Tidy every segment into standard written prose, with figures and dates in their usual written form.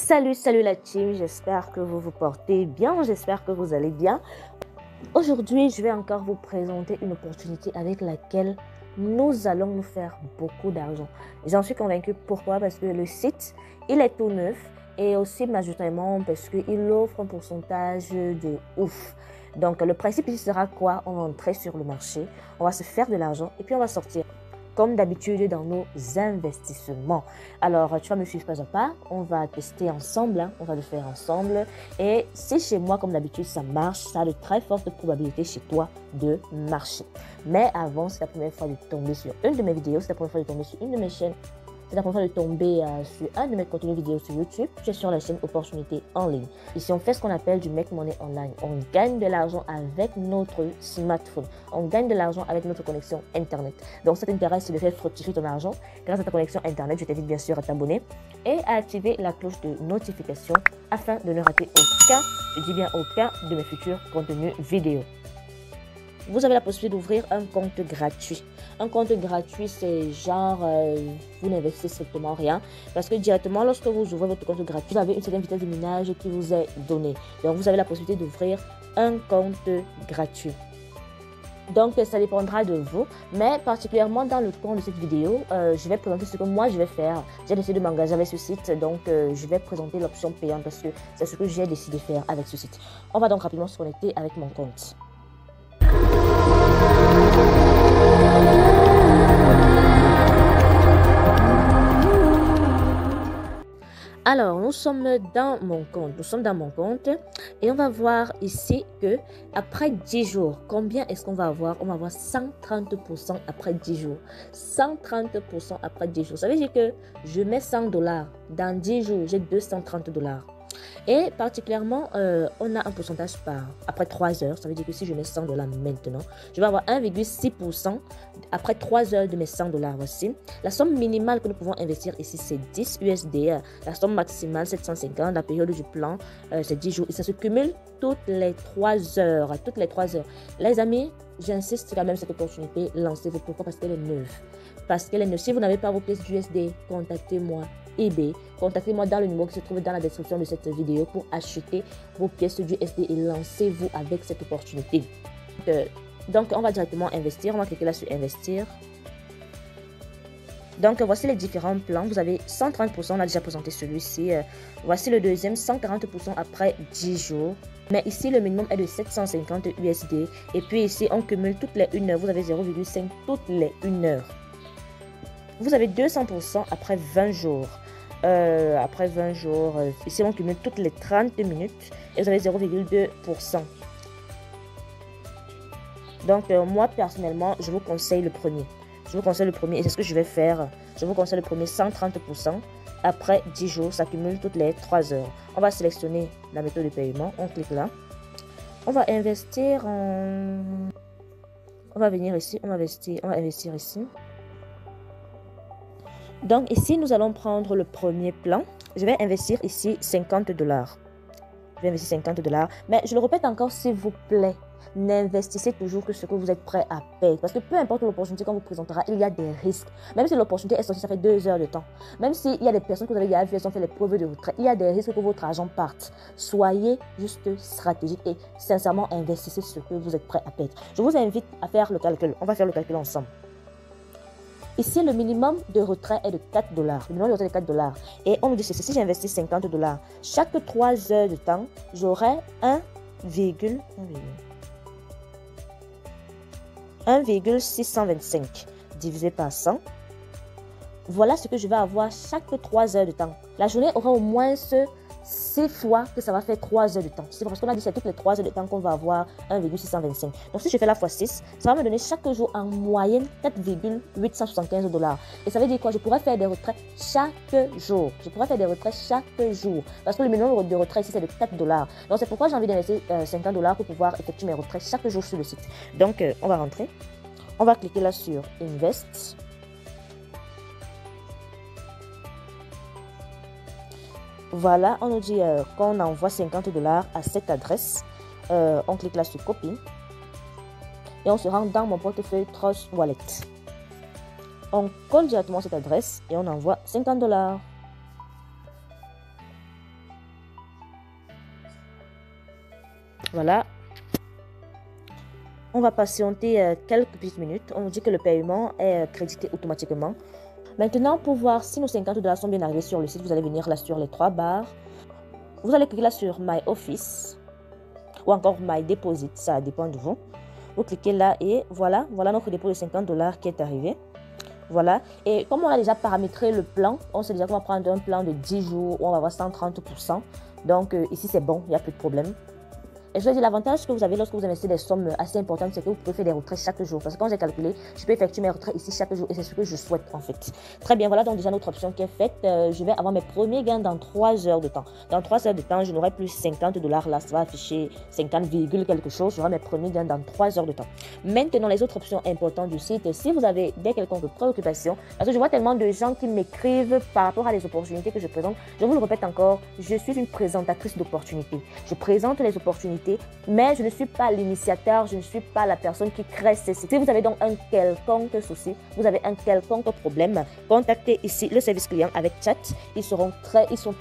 Salut la team, j'espère que vous vous portez bien, j'espère que vous allez bien. Aujourd'hui, je vais encore vous présenter une opportunité avec laquelle nous allons nous faire beaucoup d'argent. J'en suis convaincue. Pourquoi? Parce que le site, il est tout neuf et aussi majoritairement parce qu'il offre un pourcentage de ouf. Donc, le principe ici sera quoi? On va entrer sur le marché, on va se faire de l'argent et puis on va sortir. Comme d'habitude dans nos investissements. Alors, tu vas me suivre pas à pas. On va tester ensemble. On va le faire ensemble. Et si chez moi, comme d'habitude, ça marche, ça a de très fortes probabilités chez toi de marcher. Mais avant, c'est la première fois de tomber sur une de mes vidéos. C'est la première fois de tomber sur une de mes chaînes. C'est la première fois de tomber sur un de mes contenus vidéo sur YouTube. Je suis sur la chaîne Opportunité en ligne. Ici, on fait ce qu'on appelle du make money online. On gagne de l'argent avec notre smartphone. On gagne de l'argent avec notre connexion Internet. Donc, ça t'intéresse de faire fructifier ton argent grâce à ta connexion Internet. Je t'invite bien sûr à t'abonner et à activer la cloche de notification afin de ne rater aucun, je dis bien aucun, de mes futurs contenus vidéo. Vous avez la possibilité d'ouvrir un compte gratuit. Un compte gratuit, c'est genre, vous n'investissez strictement rien. Parce que directement, lorsque vous ouvrez votre compte gratuit, vous avez une certaine vitesse de minage qui vous est donnée. Donc, vous avez la possibilité d'ouvrir un compte gratuit. Donc, ça dépendra de vous. Mais particulièrement dans le cours de cette vidéo, je vais présenter ce que moi, je vais faire. J'ai décidé de m'engager avec ce site. Donc, je vais présenter l'option payante parce que c'est ce que j'ai décidé de faire avec ce site. On va donc rapidement se connecter avec mon compte. Alors, nous sommes dans mon compte et on va voir ici que après 10 jours, combien est-ce qu'on va avoir? On va avoir 130% après 10 jours. 130% après 10 jours. Ça veut dire que je mets $100. Dans 10 jours, j'ai $230. Et particulièrement, on a un pourcentage après 3 heures. Ça veut dire que si je mets $100 maintenant, je vais avoir 1,6% après 3 heures de mes $100. Voici. La somme minimale que nous pouvons investir ici, c'est 10 USD. La somme maximale, 750. La période du plan, c'est 10 jours. Et ça se cumule toutes les 3 heures. Toutes les 3 heures. Les amis, j'insiste quand même sur cette opportunité. Lancez-vous. Pourquoi? Parce qu'elle est neuve. Parce qu'elle est neuve. Si vous n'avez pas vos pièces d'USD, contactez-moi. eBay, contactez-moi dans le numéro qui se trouve dans la description de cette vidéo pour acheter vos pièces du SD et lancez-vous avec cette opportunité. Donc, on va directement investir. On va cliquer là sur investir. Donc, voici les différents plans. Vous avez 130%, on a déjà présenté celui-ci. Voici le deuxième, 140% après 10 jours. Mais ici, le minimum est de 750 USD. Et puis ici, on cumule toutes les 1 heure. Vous avez 0,5 toutes les 1 heure. Vous avez 200% après 20 jours. Après 20 jours, ici on cumule toutes les 30 minutes et vous avez 0,2%. Donc moi personnellement, je vous conseille le premier. Je vous conseille le premier et c'est ce que je vais faire. Je vous conseille le premier 130% après 10 jours, ça cumule toutes les 3 heures. On va sélectionner la méthode de paiement, on clique là. On va investir en... On va venir ici, on va investir ici. Donc ici, nous allons prendre le premier plan. Je vais investir ici $50. Je vais investir $50. Mais je le répète encore, s'il vous plaît, n'investissez toujours que ce que vous êtes prêt à payer. Parce que peu importe l'opportunité qu'on vous présentera, il y a des risques. Même si l'opportunité est sortie, ça fait 2 heures de temps. Même s'il y a des personnes que vous avez déjà vues, elles ont fait les preuves de retrait, il y a des risques que votre argent parte. Soyez juste stratégique et sincèrement investissez ce que vous êtes prêt à payer. Je vous invite à faire le calcul. On va faire le calcul ensemble. Ici, le minimum de retrait est de $4. Le minimum de retrait est de $4. Et on nous dit ceci, si j'investis $50, chaque 3 heures de temps, j'aurai 1,625 divisé par 100. Voilà ce que je vais avoir chaque 3 heures de temps. La journée aura au moins 6 fois que ça va faire 3 heures de temps. C'est parce qu'on a dit que c'est toutes les 3 heures de temps qu'on va avoir 1,625. Donc si je fais la fois 6, ça va me donner chaque jour en moyenne $4,875. Et ça veut dire quoi? Je pourrais faire des retraits chaque jour. Je pourrais faire des retraits chaque jour. Parce que le minimum de retrait ici c'est de $4. Donc c'est pourquoi j'ai envie d'investir $50 pour pouvoir effectuer mes retraits chaque jour sur le site. Donc on va rentrer. On va cliquer là sur Invest. Voilà, on nous dit qu'on envoie $50 à cette adresse. On clique là sur Copie. Et on se rend dans mon portefeuille Trust Wallet. On colle directement cette adresse et on envoie $50. Voilà. On va patienter quelques petites minutes. On nous dit que le paiement est crédité automatiquement. Maintenant, pour voir si nos 50 $ sont bien arrivés sur le site, vous allez venir là sur les 3 barres. Vous allez cliquer là sur My Office ou encore My Deposit, ça dépend de vous. Vous cliquez là et voilà notre dépôt de 50 $ qui est arrivé. Voilà, et comme on a déjà paramétré le plan, on sait déjà qu'on va prendre un plan de 10 jours où on va avoir 130%. Donc ici c'est bon, il n'y a plus de problème. Et je veux dire, l'avantage que vous avez lorsque vous investissez des sommes assez importantes, c'est que vous pouvez faire des retraits chaque jour. Parce que quand j'ai calculé, je peux effectuer mes retraits ici chaque jour et c'est ce que je souhaite en fait. Très bien, voilà donc déjà notre option qui est faite. Je vais avoir mes premiers gains dans 3 heures de temps. Dans 3 heures de temps, je n'aurai plus 50 $ là, ça va afficher 50, quelque chose. J'aurai mes premiers gains dans 3 heures de temps. Maintenant, les autres options importantes du site, si vous avez des quelconques préoccupations, parce que je vois tellement de gens qui m'écrivent par rapport à les opportunités que je présente, je vous le répète encore, je suis une présentatrice d'opportunités. Je présente les opportunités, mais je ne suis pas l'initiateur, je ne suis pas la personne qui crée ces sites. Si vous avez donc un quelconque souci, vous avez un quelconque problème, contactez ici le service client avec chat. Ils sont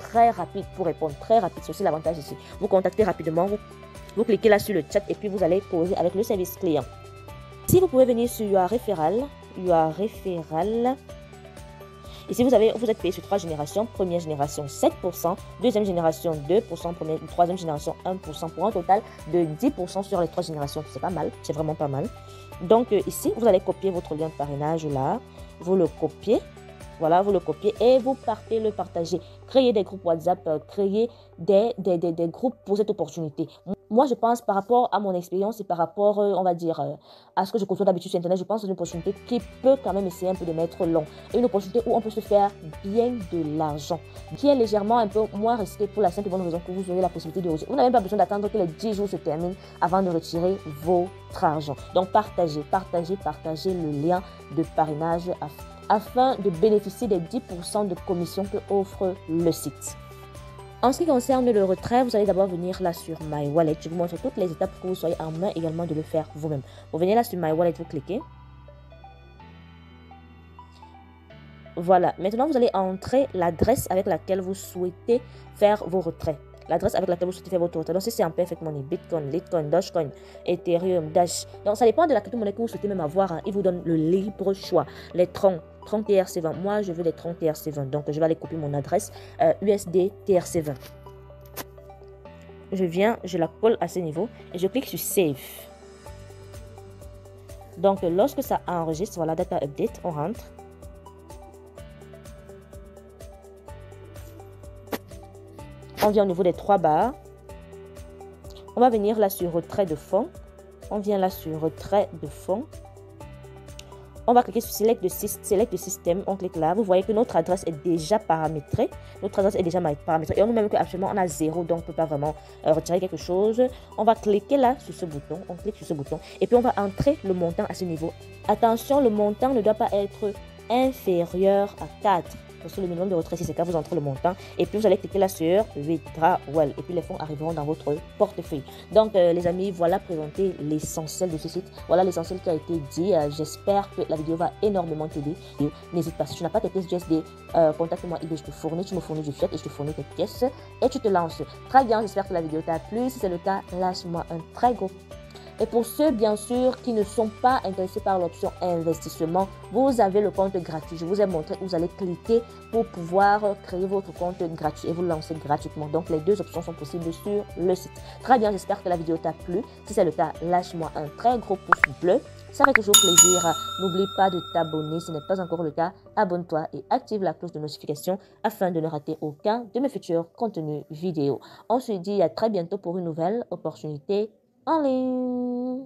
très rapides pour répondre, très rapides. C'est aussi l'avantage ici. Vous contactez rapidement, vous cliquez là sur le chat et puis vous allez causer avec le service client. Si vous pouvez venir sur Your Referral. Ici, vous êtes payé sur 3 générations. Première génération, 7%. Deuxième génération, 2%. Troisième génération, 1%. Pour un total de 10% sur les 3 générations. C'est pas mal. C'est vraiment pas mal. Donc, ici, vous allez copier votre lien de parrainage là. Vous le copiez. Voilà, vous le copiez et vous partez le partager. Créez des groupes WhatsApp, créez des groupes pour cette opportunité. Moi, je pense par rapport à mon expérience et par rapport, on va dire, à ce que je conçois d'habitude sur Internet, je pense que c'est une opportunité qui peut quand même essayer un peu de mettre long. Et une opportunité où on peut se faire bien de l'argent, qui est légèrement un peu moins risqué pour la simple et bonne raison que vous aurez la possibilité de retirer. Vous n'avez pas besoin d'attendre que les 10 jours se terminent avant de retirer votre argent. Donc, partagez le lien de parrainage afin de bénéficier des 10% de commission que offre le site. En ce qui concerne le retrait, vous allez d'abord venir là sur My Wallet. Je vous montre toutes les étapes pour que vous soyez en main également de le faire vous-même. Vous venez là sur My Wallet, vous cliquez. Voilà, maintenant vous allez entrer l'adresse avec laquelle vous souhaitez faire vos retraits. L'adresse avec laquelle vous souhaitez faire votre retrait. Donc, si c'est en Perfect Money, Bitcoin, Litecoin, Dogecoin, Ethereum, Dash. Donc, ça dépend de la crypto-monnaie que vous souhaitez même avoir. Hein. Il vous donne le libre choix. Les Tron TRC20. Moi, je veux les Tron TRC20. Donc, je vais aller copier mon adresse USD TRC20. Je viens, je la colle à ce niveau et je clique sur Save. Donc, lorsque ça enregistre, voilà, Data Update, on rentre. On vient au niveau des 3 barres. On va venir là sur retrait de fonds. On vient là sur retrait de fonds. On va cliquer sur Select the System. On clique là. Vous voyez que notre adresse est déjà paramétrée. Notre adresse est déjà paramétrée. Et on nous même qu'actuellement on a 0. Donc on ne peut pas vraiment retirer quelque chose. On va cliquer là sur ce bouton. On clique sur ce bouton. Et puis on va entrer le montant à ce niveau. Attention, le montant ne doit pas être inférieur à 4. Sur le minimum de retrait, si c'est le cas, vous entrez le montant et puis vous allez cliquer là sur Withdrawal et puis les fonds arriveront dans votre portefeuille. Donc les amis, voilà présenté l'essentiel de ce site. Voilà l'essentiel qui a été dit. J'espère que la vidéo va énormément t'aider. N'hésite pas, si tu n'as pas tes pièces USD, contacte-moi, je te fournis, tu me fournis du fiat et je te fournis tes pièces et tu te lances. Très bien, j'espère que la vidéo t'a plu. Si c'est le cas, lâche-moi un très gros. Et pour ceux, bien sûr, qui ne sont pas intéressés par l'option investissement, vous avez le compte gratuit. Je vous ai montré où vous allez cliquer pour pouvoir créer votre compte gratuit et vous lancer gratuitement. Donc, les 2 options sont possibles sur le site. Très bien, j'espère que la vidéo t'a plu. Si c'est le cas, lâche-moi un très gros pouce bleu. Ça fait toujours plaisir. N'oublie pas de t'abonner. Si ce n'est pas encore le cas, abonne-toi et active la cloche de notification afin de ne rater aucun de mes futurs contenus vidéo. On se dit à très bientôt pour une nouvelle opportunité en ligne.